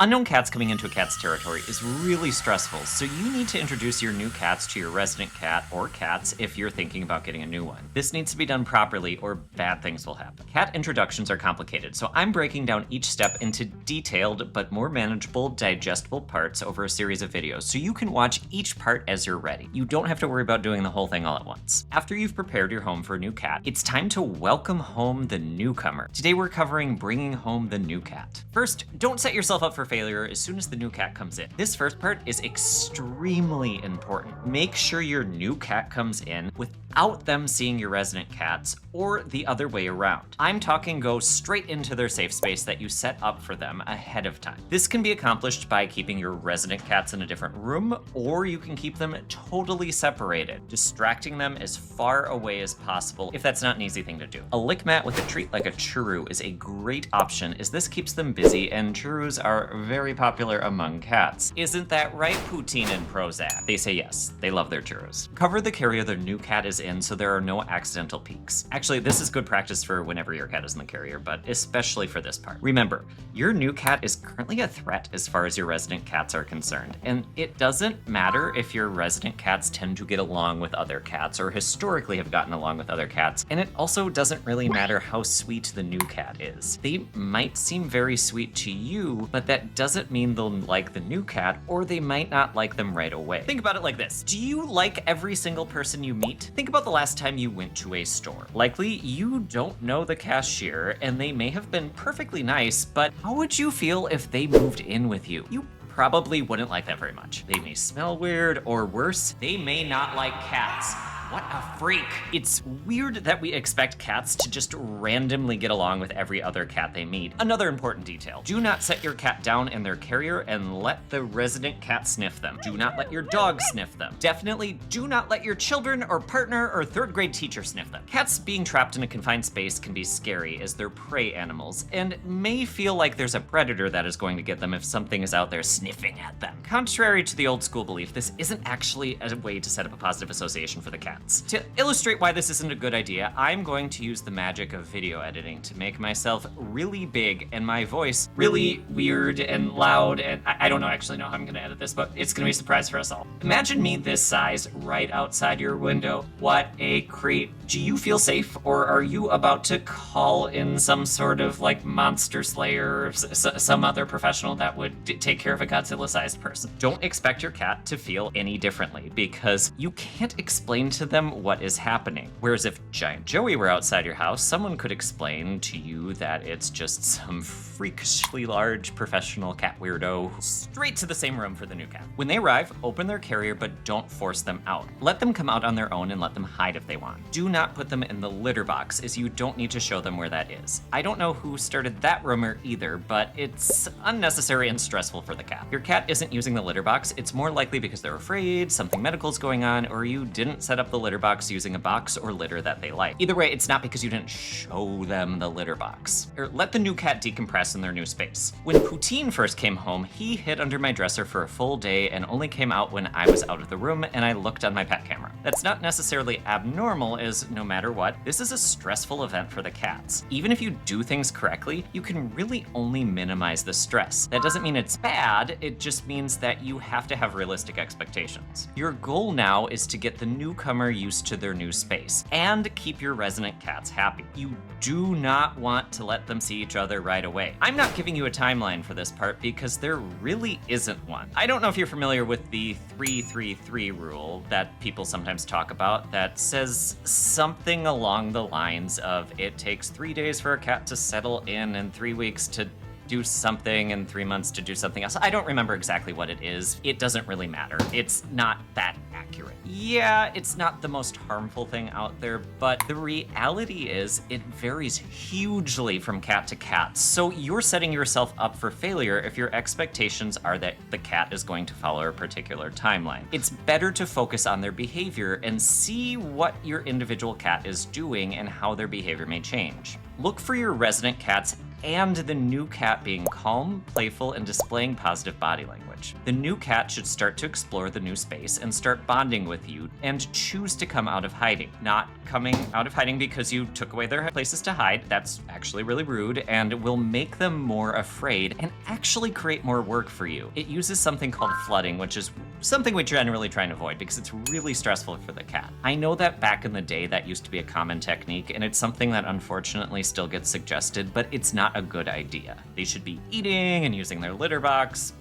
Unknown cats coming into a cat's territory is really stressful, so you need to introduce your new cats to your resident cat or cats if you're thinking about getting a new one. This needs to be done properly or bad things will happen. Cat introductions are complicated, so I'm breaking down each step into detailed but more manageable, digestible parts over a series of videos, so you can watch each part as you're ready. You don't have to worry about doing the whole thing all at once. After you've prepared your home for a new cat, it's time to welcome home the newcomer. Today we're covering bringing home the new cat. First, don't set yourself up for failure as soon as the new cat comes in. This first part is extremely important. Make sure your new cat comes in without them seeing your resident cats or the other way around. I'm talking go straight into their safe space that you set up for them ahead of time. This can be accomplished by keeping your resident cats in a different room, or you can keep them totally separated, distracting them as far away as possible if that's not an easy thing to do. A lick mat with a treat like a churro is a great option as this keeps them busy, and churros are very popular among cats. Isn't that right, Poutine and Prozac? They say yes, they love their churros. Cover the carrier their new cat is in so there are no accidental peeks. Actually, this is good practice for whenever your cat is in the carrier, but especially for this part. Remember, your new cat is currently a threat as far as your resident cats are concerned, and it doesn't matter if your resident cats tend to get along with other cats or historically have gotten along with other cats, and it also doesn't really matter how sweet the new cat is. They might seem very sweet to you, but that doesn't mean they'll like the new cat, or they might not like them right away. Think about it like this. Do you like every single person you meet? Think about the last time you went to a store. Likely you don't know the cashier, and they may have been perfectly nice, but how would you feel if they moved in with you? You probably wouldn't like that very much. They may smell weird, or worse, they may not like cats. What a freak. It's weird that we expect cats to just randomly get along with every other cat they meet. Another important detail. Do not set your cat down in their carrier and let the resident cat sniff them. Do not let your dog sniff them. Definitely do not let your children or partner or third grade teacher sniff them. Cats being trapped in a confined space can be scary as they're prey animals and may feel like there's a predator that is going to get them if something is out there sniffing at them. Contrary to the old school belief, this isn't actually a way to set up a positive association for the cat. To illustrate why this isn't a good idea, I'm going to use the magic of video editing to make myself really big and my voice really weird and loud, and I don't actually know how I'm gonna edit this, but it's gonna be a surprise for us all. Imagine me this size right outside your window. What a creep. Do you feel safe, or are you about to call in some sort of like monster slayer or some other professional that would take care of a Godzilla-sized person? Don't expect your cat to feel any differently, because you can't explain to them what is happening. Whereas if Giant Joey were outside your house, someone could explain to you that it's just some freakishly large professional cat weirdo straight to the same room for the new cat. When they arrive, open their carrier, but don't force them out. Let them come out on their own and let them hide if they want. Do not put them in the litter box, as you don't need to show them where that is. I don't know who started that rumor either, but it's unnecessary and stressful for the cat. Your cat isn't using the litter box, it's more likely because they're afraid, something medical is going on, or you didn't set up the litter box using a box or litter that they like. Either way, it's not because you didn't show them the litter box. Or let the new cat decompress in their new space. When Poutine first came home, he hid under my dresser for a full day and only came out when I was out of the room and I looked on my pet camera. That's not necessarily abnormal, as no matter what, this is a stressful event for the cats. Even if you do things correctly, you can really only minimize the stress. That doesn't mean it's bad, it just means that you have to have realistic expectations. Your goal now is to get the newcomer used to their new space and keep your resident cats happy. You do not want to let them see each other right away. I'm not giving you a timeline for this part because there really isn't one. I don't know if you're familiar with the 3-3-3 rule that people sometimes talk about that says something along the lines of it takes 3 days for a cat to settle in and 3 weeks to do something and 3 months to do something else. I don't remember exactly what it is. It doesn't really matter. It's not that accurate. Yeah, it's not the most harmful thing out there, but the reality is it varies hugely from cat to cat. So you're setting yourself up for failure if your expectations are that the cat is going to follow a particular timeline. It's better to focus on their behavior and see what your individual cat is doing and how their behavior may change. Look for your resident cats and the new cat being calm, playful, and displaying positive body language. The new cat should start to explore the new space and start bonding with you and choose to come out of hiding. Not coming out of hiding because you took away their places to hide. That's actually really rude and will make them more afraid and actually create more work for you. It uses something called flooding, which is something we generally try and avoid because it's really stressful for the cat. I know that back in the day that used to be a common technique, and it's something that unfortunately still gets suggested, but it's not a good idea. They should be eating and using their litter box,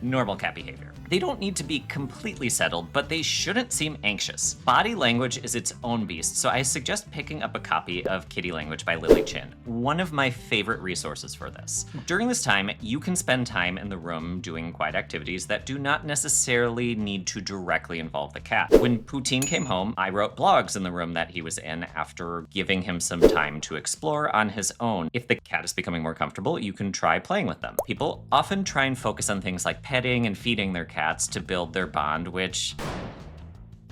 normal cat behavior. They don't need to be completely settled, but they shouldn't seem anxious. Body language is its own beast, so I suggest picking up a copy of Kitty Language by Lily Chin, one of my favorite resources for this. During this time, you can spend time in the room doing quiet activities that do not necessarily need to directly involve the cat. When Poutine came home, I wrote blogs in the room that he was in after giving him some time to explore on his own. If the cat is becoming more comfortable, you can try playing with them. People often try and focus on things like petting and feeding their cats to build their bond, which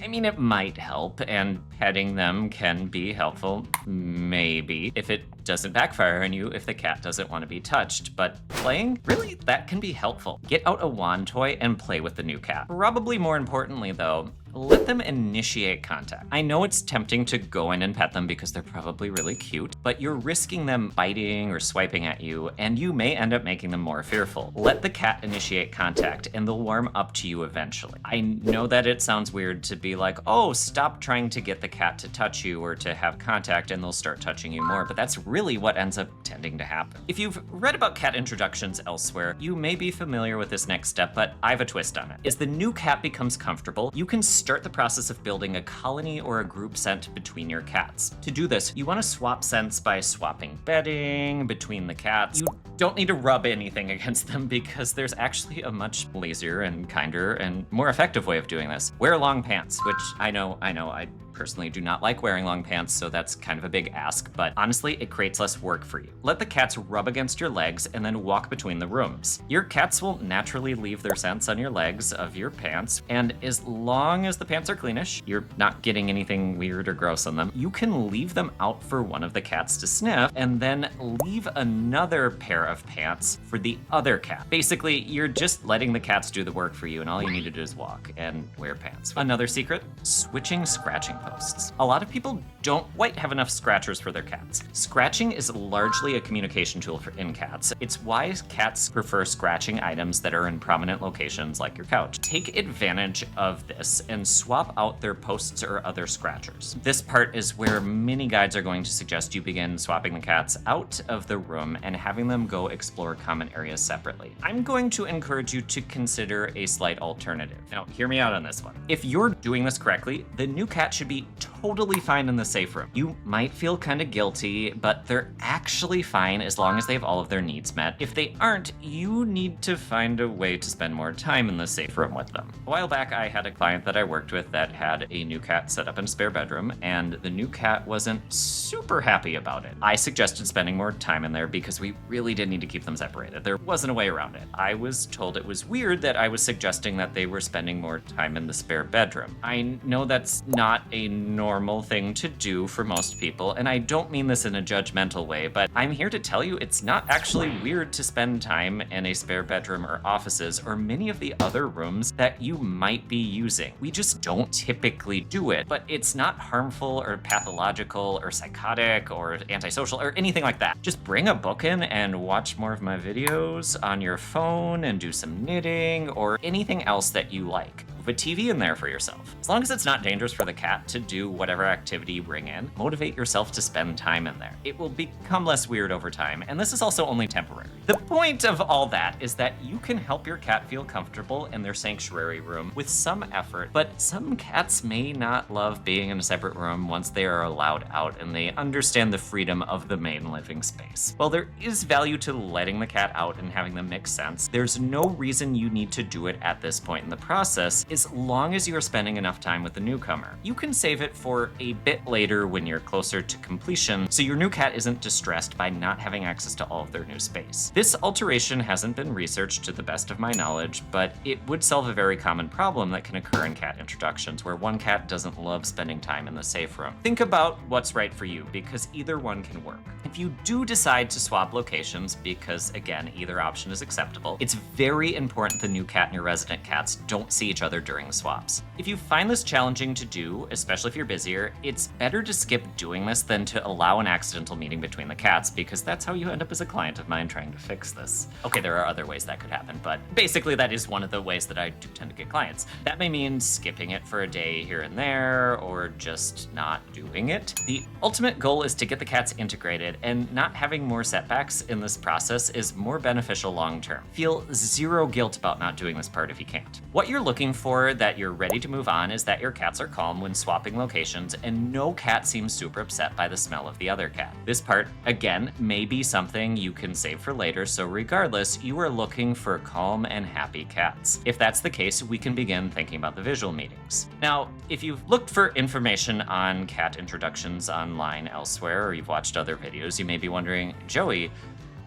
it might help, and petting them can be helpful, maybe, if it doesn't backfire on you if the cat doesn't want to be touched. But playing, really, that can be helpful. Get out a wand toy and play with the new cat. Probably more importantly, though, let them initiate contact. I know it's tempting to go in and pet them because they're probably really cute, but you're risking them biting or swiping at you, and you may end up making them more fearful. Let the cat initiate contact, and they'll warm up to you eventually. I know that it sounds weird to be like, oh, stop trying to get the cat to touch you or to have contact, and they'll start touching you more, but that's really what ends up tending to happen. If you've read about cat introductions elsewhere, you may be familiar with this next step, but I have a twist on it. As the new cat becomes comfortable, you can start the process of building a colony or a group scent between your cats. To do this, you want to swap scents by swapping bedding between the cats. You don't need to rub anything against them because there's actually a much lazier and kinder and more effective way of doing this. Wear long pants, which I know, I personally do not like wearing long pants, so that's kind of a big ask, but honestly, it creates less work for you. Let the cats rub against your legs and then walk between the rooms. Your cats will naturally leave their scents on your legs of your pants, and as long as the pants are cleanish, you're not getting anything weird or gross on them, you can leave them out for one of the cats to sniff, and then leave another pair of pants for the other cat. Basically, you're just letting the cats do the work for you, and all you need to do is walk and wear pants. Another secret, switching scratching posts. A lot of people don't quite have enough scratchers for their cats. Scratching is largely a communication tool in cats. It's why cats prefer scratching items that are in prominent locations like your couch. Take advantage of this and swap out their posts or other scratchers. This part is where many guides are going to suggest you begin swapping the cats out of the room and having them go explore common areas separately. I'm going to encourage you to consider a slight alternative. Now, hear me out on this one. If you're doing this correctly, the new cat should be totally fine in the safe room. You might feel kind of guilty, but they're actually fine as long as they have all of their needs met. If they aren't, you need to find a way to spend more time in the safe room with them. A while back, I had a client that I worked with that had a new cat set up in a spare bedroom, and the new cat wasn't super happy about it. I suggested spending more time in there because we really did need to keep them separated. There wasn't a way around it. I was told it was weird that I was suggesting that they were spending more time in the spare bedroom. I know that's not a normal thing to do for most people, and I don't mean this in a judgmental way, but I'm here to tell you it's not actually weird to spend time in a spare bedroom or offices or many of the other rooms that you might be using. We just don't typically do it, but it's not harmful or pathological or psychotic or antisocial or anything like that. Just bring a book in and watch more of my videos on your phone and do some knitting or anything else that you like. Move a TV in there for yourself. As long as it's not dangerous for the cat to do whatever activity you bring in, motivate yourself to spend time in there. It will become less weird over time, and this is also only temporary. The point of all that is that you can help your cat feel comfortable in their sanctuary room with some effort, but some cats may not love being in a separate room once they are allowed out and they understand the freedom of the main living space. While there is value to letting the cat out and having them make sense, there's no reason you need to do it at this point in the process as long as you are spending enough time with the newcomer. You can save it for a bit later when you're closer to completion, so your new cat isn't distressed by not having access to all of their new space. This alteration hasn't been researched to the best of my knowledge, but it would solve a very common problem that can occur in cat introductions, where one cat doesn't love spending time in the safe room. Think about what's right for you, because either one can work. If you do decide to swap locations, because again, either option is acceptable, it's very important the new cat and your resident cats don't see each other during the swaps. If you find this challenging to do, especially if you're busier, it's better to skip doing this than to allow an accidental meeting between the cats, because that's how you end up as a client of mine trying to fix this. Okay, there are other ways that could happen, but basically that is one of the ways that I do tend to get clients. That may mean skipping it for a day here and there, or just not doing it. The ultimate goal is to get the cats integrated, and not having more setbacks in this process is more beneficial long term. Feel zero guilt about not doing this part if you can't. What you're looking for that you're ready to move on is that your cats are calm when swapping locations, and no cat seems super upset by the smell of the other cat. This part, again, may be something you can save for later, so regardless, you are looking for calm and happy cats. If that's the case, we can begin thinking about the visual meetings. Now, if you've looked for information on cat introductions online elsewhere, or you've watched other videos, you may be wondering, Joey,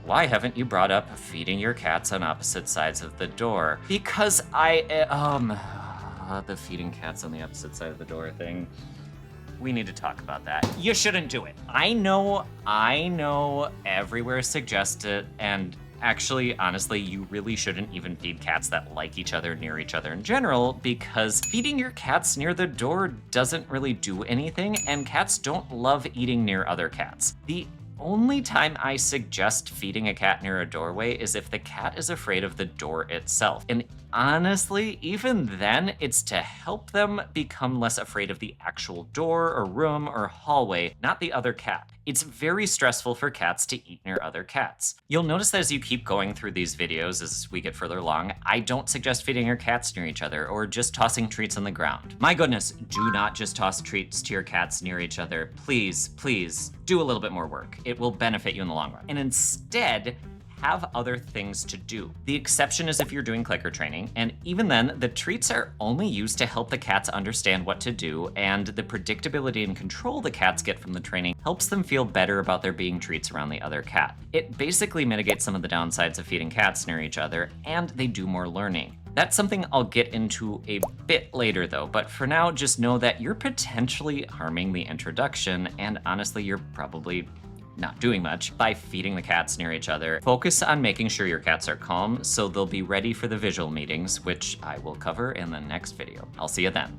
why haven't you brought up feeding your cats on opposite sides of the door? Because the feeding cats on the opposite side of the door thing. We need to talk about that. You shouldn't do it. I know everywhere suggests it, and actually, honestly, you really shouldn't even feed cats that like each other near each other in general, because feeding your cats near the door doesn't really do anything, and cats don't love eating near other cats. The only time I suggest feeding a cat near a doorway is if the cat is afraid of the door itself. And honestly, even then, it's to help them become less afraid of the actual door or room or hallway, not the other cat. It's very stressful for cats to eat near other cats. You'll notice that as you keep going through these videos, as we get further along, I don't suggest feeding your cats near each other or just tossing treats on the ground. My goodness, do not just toss treats to your cats near each other. Please, please, do a little bit more work. It will benefit you in the long run. And instead, have other things to do. The exception is if you're doing clicker training, and even then, the treats are only used to help the cats understand what to do, and the predictability and control the cats get from the training helps them feel better about there being treats around the other cat. It basically mitigates some of the downsides of feeding cats near each other, and they do more learning. That's something I'll get into a bit later though, but for now, just know that you're potentially harming the introduction, and honestly, you're probably not doing much by feeding the cats near each other. Focus on making sure your cats are calm so they'll be ready for the visual meetings, which I will cover in the next video. I'll see you then.